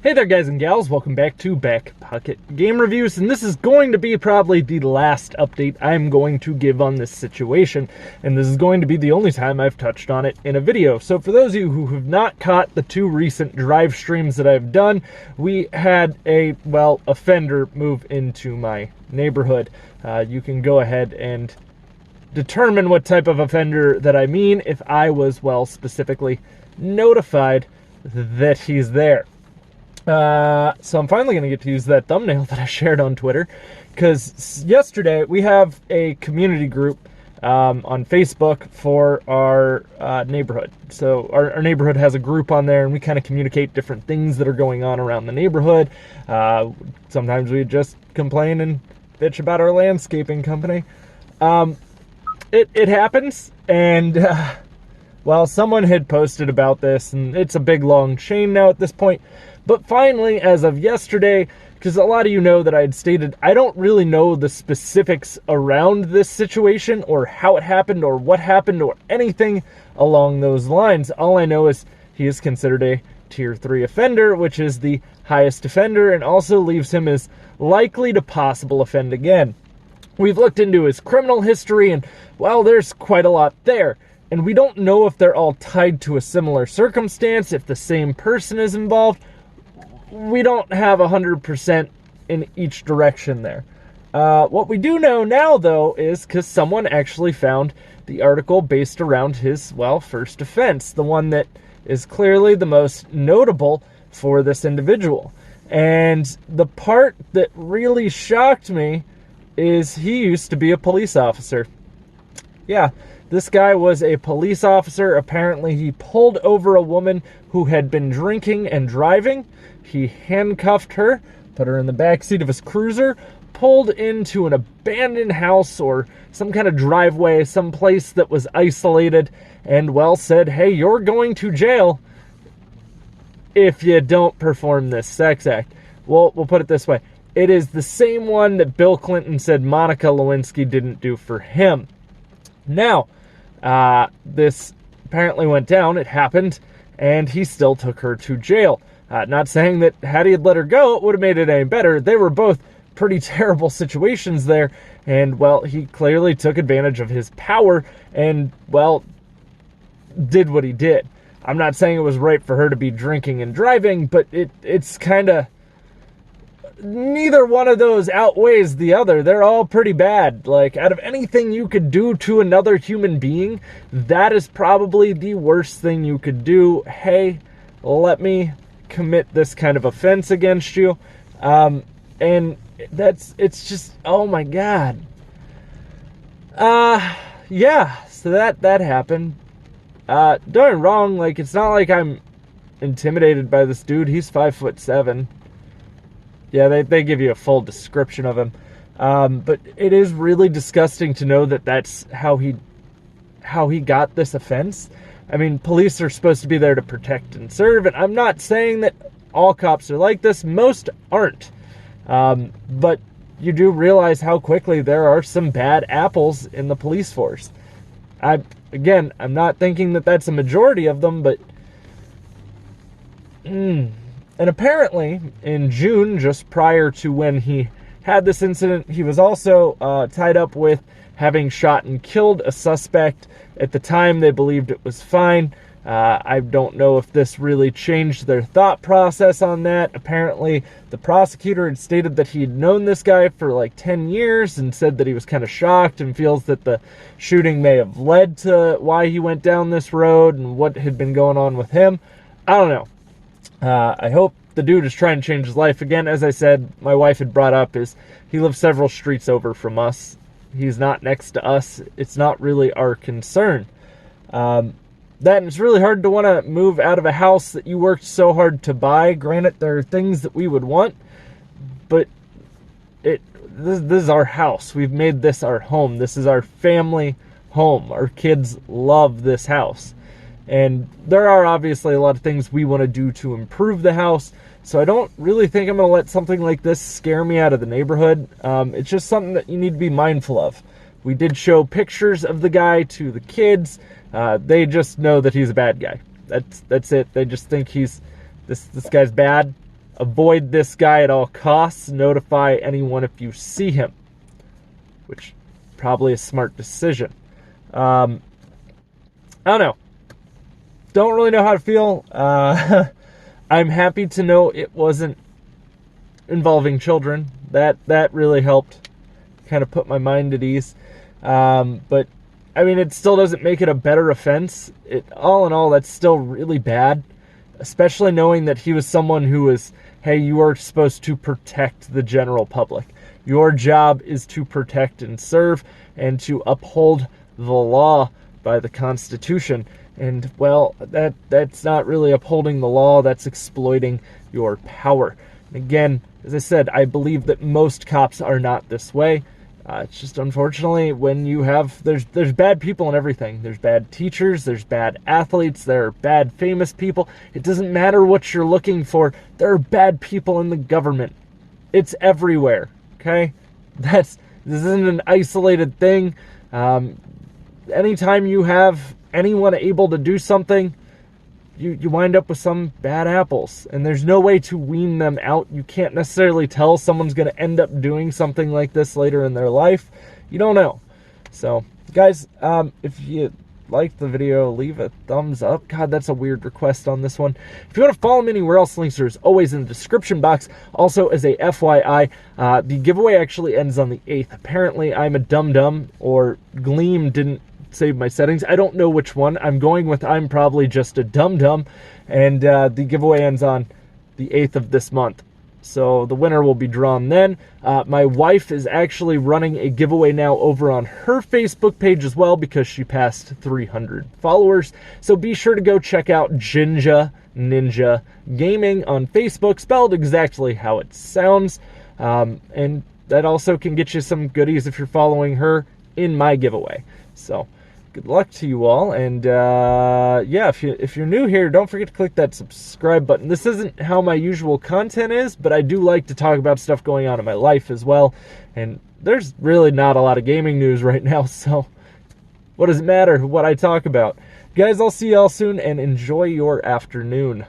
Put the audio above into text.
Hey there guys and gals, welcome back to Back Pocket Game Reviews, and this is going to be probably the last update I'm going to give on this situation, and this is going to be the only time I've touched on it in a video. So for those of you who have not caught the two recent drive streams that I've done, we had a, offender move into my neighborhood. You can go ahead and determine what type of offender that I mean if I was, specifically notified that he's there. So I'm finally going to get to use that thumbnail that I shared on Twitter, because yesterday we have a community group on Facebook for our neighborhood. So our neighborhood has a group on there, and we kind of communicate different things that are going on around the neighborhood. Sometimes we just complain and bitch about our landscaping company. It happens, and someone had posted about this, and it's a big long chain now at this point. But finally, as of yesterday, because a lot of you know that I had stated I don't really know the specifics around this situation or how it happened or what happened or anything along those lines. All I know is he is considered a Tier 3 offender, which is the highest offender, and also leaves him as likely to possible offend again. We've looked into his criminal history, and, there's quite a lot there. And we don't know if they're all tied to a similar circumstance, if the same person is involved. We don't have 100% in each direction there. What we do know now, though, is because someone actually found the article based around his, first offense, the one that is clearly the most notable for this individual. And the part that really shocked me is he used to be a police officer. Yeah, this guy was a police officer. Apparently, he pulled over a woman who had been drinking and driving. He handcuffed her, put her in the backseat of his cruiser, pulled into an abandoned house or some kind of driveway, some place that was isolated, and, said, hey, you're going to jail if you don't perform this sex act. Well, we'll put it this way. It is the same one that Bill Clinton said Monica Lewinsky didn't do for him. Now, this apparently went down, it happened, and he still took her to jail. Not saying that had he had let her go, it would have made it any better. They were both pretty terrible situations there, and, he clearly took advantage of his power and, did what he did. I'm not saying it was right for her to be drinking and driving, but it's kind of... neither one of those outweighs the other. They're all pretty bad. Like, out of anything you could do to another human being, that is probably the worst thing you could do. Hey, let me commit this kind of offense against you. And it's just, oh my God. Yeah, so that happened. Don't get me wrong, it's not like I'm intimidated by this dude. He's 5'7". Yeah, they give you a full description of him. But it is really disgusting to know that that's how he got this offense. I mean, police are supposed to be there to protect and serve, and I'm not saying that all cops are like this. Most aren't. But you do realize how quickly there are some bad apples in the police force. I'm not thinking that that's a majority of them, but... And apparently, in June, just prior to when he had this incident, he was also tied up with having shot and killed a suspect. At the time, they believed it was fine. I don't know if this really changed their thought process on that. Apparently, the prosecutor had stated that he had known this guy for 10 years and said that he was kind of shocked and feels that the shooting may have led to why he went down this road and what had been going on with him. I don't know. I hope the dude is trying to change his life. Again, as I said, my wife had brought up, is he lives several streets over from us. He's not next to us. It's not really our concern. That it's really hard to want to move out of a house that you worked so hard to buy. Granted, there are things that we would want, but this is our house. We've made this our home. This is our family home. Our kids love this house. And there are obviously a lot of things we want to do to improve the house. So I don't really think I'm going to let something like this scare me out of the neighborhood. It's just something that you need to be mindful of. We did show pictures of the guy to the kids. They just know that he's a bad guy. That's it. They just think this guy's bad. avoid this guy at all costs. Notify anyone if you see him, which probably a smart decision. I don't know. Don't really know how to feel. I'm happy to know it wasn't involving children. That really helped kind of put my mind at ease. But I mean, it still doesn't make it a better offense. All in all, that's still really bad, especially knowing that he was someone who was, hey, you are supposed to protect the general public. Your job is to protect and serve and to uphold the law by the Constitution. And, well, that's not really upholding the law. That's exploiting your power. And again, as I said, I believe that most cops are not this way. It's just, unfortunately, when you have... There's bad people in everything. There's bad teachers. There's bad athletes. There are bad famous people. It doesn't matter what you're looking for. There are bad people in the government. It's everywhere, okay? This isn't an isolated thing. Anytime you have anyone able to do something, you wind up with some bad apples, and there's no way to wean them out. You can't necessarily tell someone's going to end up doing something like this later in their life. You don't know. So, guys, if you liked the video, leave a thumbs up. God, that's a weird request on this one. If you want to follow me anywhere else, links are as always in the description box. Also, as a FYI, the giveaway actually ends on the 8th. Apparently, I'm a dum-dum, or Gleam didn't save my settings. I don't know which one. I'm going with I'm probably just a dum-dum, and the giveaway ends on the 8th of this month. So the winner will be drawn then. My wife is actually running a giveaway now over on her Facebook page as well, because she passed 300 followers. So be sure to go check out Jinja Ninja Gaming on Facebook, spelled exactly how it sounds. And that also can get you some goodies if you're following her in my giveaway. So good luck to you all, and yeah, if you're new here, don't forget to click that subscribe button. This isn't how my usual content is, but I do like to talk about stuff going on in my life as well, and there's really not a lot of gaming news right now, so what does it matter what I talk about? Guys, I'll see y'all soon, and enjoy your afternoon.